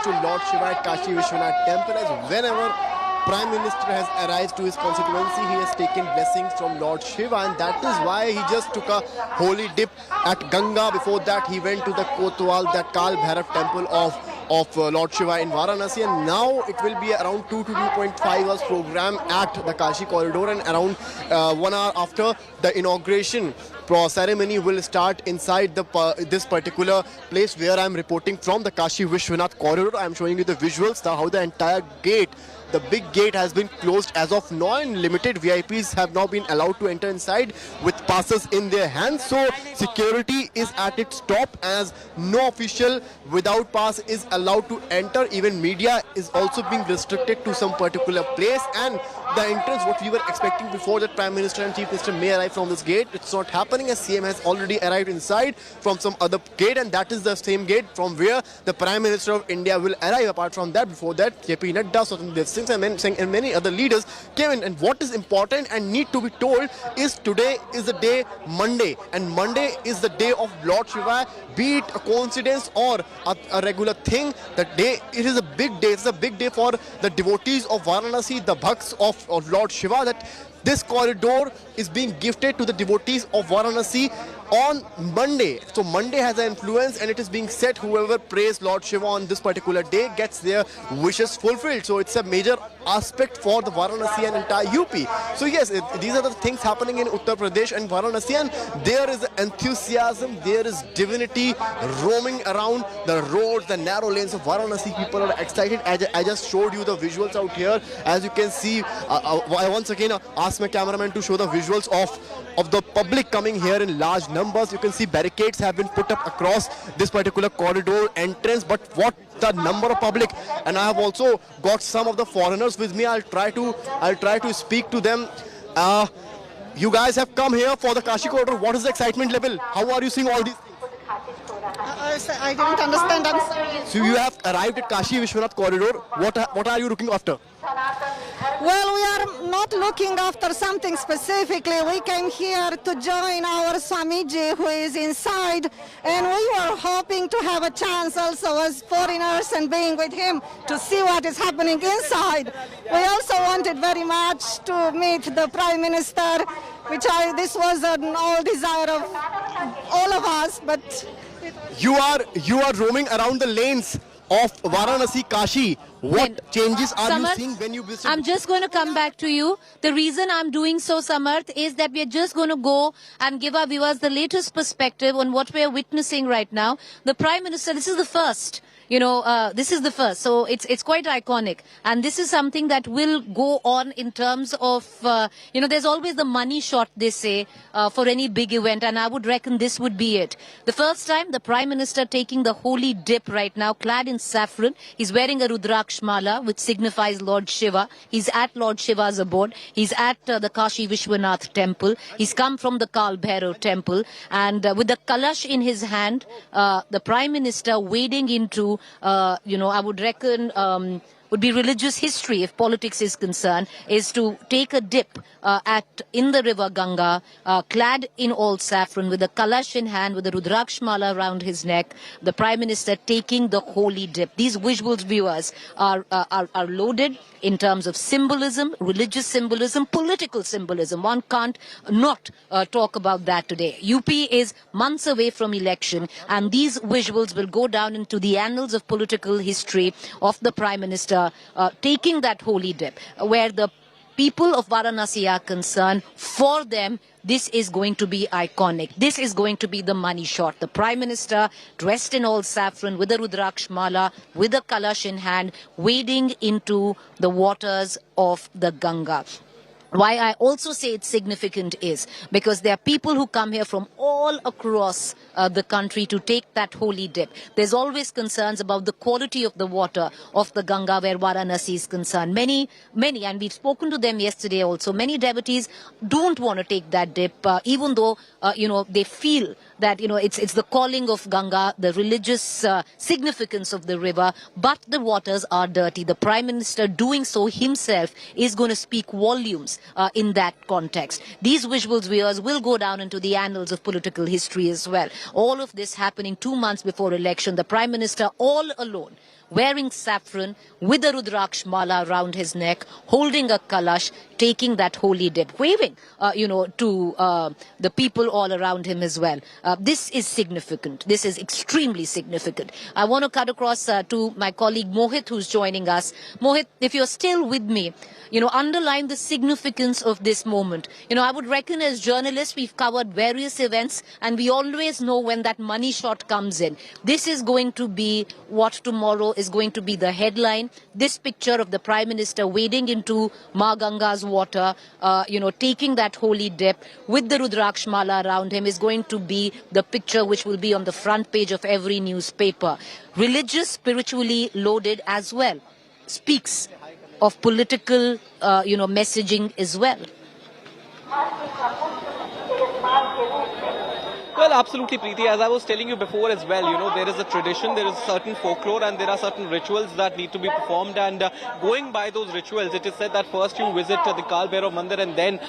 to Lord Shiva at Kashi Vishwanath Temple, as whenever Prime Minister has arrived to his constituency, he has taken blessings from Lord Shiva, and that is why he just took a holy dip at Ganga. Before that, he went to the Kotwal, that Kal Bhairav temple of Lord Shiva in Varanasi, and now it will be around 2 to 2.5 hours program at the Kashi corridor, and around 1 hour after the inauguration ceremony will start inside this particular place where I am reporting from, the Kashi Vishwanath corridor. I am showing you the visuals, how the entire gate, the big gate, has been closed as of now, and limited VIPs have now been allowed to enter inside with passes in their hands. So security is at its top, as no official without pass is allowed to enter. Even media is also being restricted to some particular place, and the entrance, what we were expecting before, that Prime Minister and Chief Minister may arrive from this gate, it's not happening, as CM has already arrived inside from some other gate, and that is the same gate from where the Prime Minister of India will arrive. Apart from that, before that, JP Nadda, Swatan Dev Singh and many other leaders came in. And what is important and need to be told is, today is the day Monday, and Monday is the day of Lord Shiva. Be it a coincidence or a regular thing, that day, it is a big day. It's a big day for the devotees of Varanasi, the bhakts of Lord Shiva, that this corridor is being gifted to the devotees of Varanasi on Monday. So Monday has an influence, and it is being said whoever prays Lord Shiva on this particular day gets their wishes fulfilled. So it's a major aspect for the Varanasi and entire UP. So yes, these are the things happening in Uttar Pradesh and Varanasi, and there is enthusiasm, there is divinity roaming around the roads, the narrow lanes of Varanasi. People are excited. I just showed you the visuals out here. As you can see, I once again asked my cameraman to show the visuals of the public coming here in large numbers. You can see barricades have been put up across this particular corridor entrance, but what the number of public. And I have also got some of the foreigners with me. I'll try to speak to them. You guys have come here for the Kashi corridor. What is the excitement level? How are you seeing all these things? I didn't understand. I'm sorry. So you have arrived at Kashi Vishwanath corridor. What are you looking after? Well, we are not looking after something specifically. We came here to join our Swamiji who is inside, and we were hoping to have a chance also as foreigners and being with him to see what is happening inside. We also wanted very much to meet the Prime Minister, this was an old desire of all of us, but you are roaming around the lanes of Varanasi, Kashi. What changes are you seeing when you visit? I'm just going to come back to you. The reason I'm doing so, Samarth, is that we're just going to go and give our viewers the latest perspective on what we're witnessing right now. The Prime Minister, this is the first. This is the first. So it's quite iconic. And this is something that will go on in terms of, there's always the money shot, they say, for any big event. And I would reckon this would be it. The first time, the Prime Minister taking the holy dip right now, clad in saffron. He's wearing a Rudraksh mala, which signifies Lord Shiva. He's at Lord Shiva's abode. He's at the Kashi Vishwanath temple. He's come from the Kal Bhairav temple. And with the kalash in his hand, the Prime Minister wading into I would reckon would be religious history, if politics is concerned, is to take a dip in the river Ganga, clad in all saffron, with a kalash in hand, with a Rudraksh mala around his neck, the Prime Minister taking the holy dip. These visuals, viewers, are loaded in terms of symbolism, religious symbolism, political symbolism. One can't not talk about that today. UP is months away from election, and these visuals will go down into the annals of political history of the Prime Minister taking that holy dip, where the people of Varanasi are concerned. For them, this is going to be iconic. This is going to be the money shot. The Prime Minister, dressed in all saffron, with a Rudraksh mala, with a kalash in hand, wading into the waters of the Ganga. Why I also say it's significant is because there are people who come here from all across the country to take that holy dip. There's always concerns about the quality of the water of the Ganga where Varanasi is concerned. Many, and we've spoken to them yesterday also, many devotees don't want to take that dip, even though, they feel that, it's the calling of Ganga, the religious significance of the river, but the waters are dirty. The Prime Minister doing so himself is going to speak volumes in that context. These visuals, viewers, will go down into the annals of political history as well. All of this happening 2 months before election. The Prime Minister all alone wearing saffron with a Rudraksh mala around his neck, holding a kalash, taking that holy dip, waving, to the people all around him as well. This is significant. This is extremely significant. I want to cut across to my colleague Mohit, who's joining us. Mohit, if you're still with me, underline the significance of this moment. I would reckon as journalists, we've covered various events and we always know when that money shot comes in. This is going to be what tomorrow is going to be the headline. This picture of the Prime Minister wading into Ma Ganga's water, taking that holy dip with the Rudraksh mala around him is going to be the picture which will be on the front page of every newspaper. Religious, spiritually loaded as well. Speaks of political, messaging as well. Well, absolutely, Preeti. As I was telling you before as well, there is a tradition, there is certain folklore and there are certain rituals that need to be performed. And going by those rituals, it is said that first you visit the Kal Bhairav Mandir and then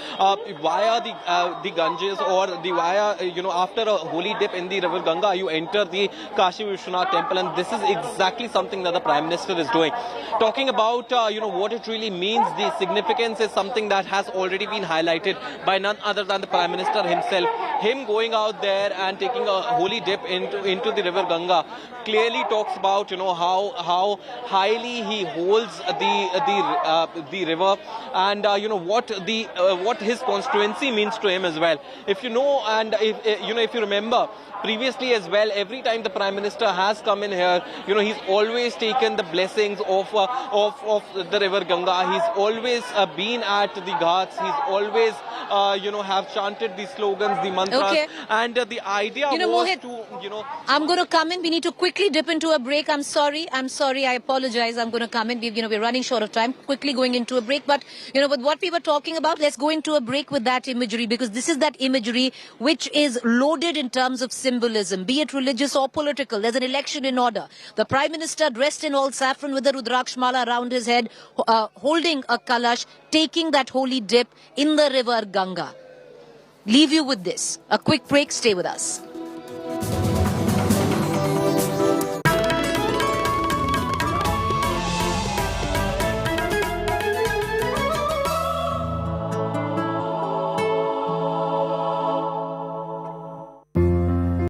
via the Ganges or via, after a holy dip in the river Ganga, you enter the Kashi Vishwanath temple. And this is exactly something that the Prime Minister is doing. Talking about, what it really means, the significance is something that has already been highlighted by none other than the Prime Minister himself. Him going out there and taking a holy dip into the river Ganga clearly talks about how highly he holds the river and what his constituency means to him as well. If you know and if you remember previously as well, every time the Prime Minister has come in here, he's always taken the blessings of the river Ganga. He's always been at the ghats. He's always have chanted the slogans, the mantras, Okay. and the idea was Mohit, to I'm going to come in. We need to quickly dip into a break. I'm sorry. I apologize. I'm going to come in. We're running short of time. Quickly going into a break. But, with what we were talking about, let's go into a break with that imagery because this is that imagery which is loaded in terms of symbolism, be it religious or political. There's an election in order. The Prime Minister dressed in all saffron with a Rudraksh mala around his head, holding a kalash, taking that holy dip in the river Ganga. Leave you with this. A quick break. Stay with us.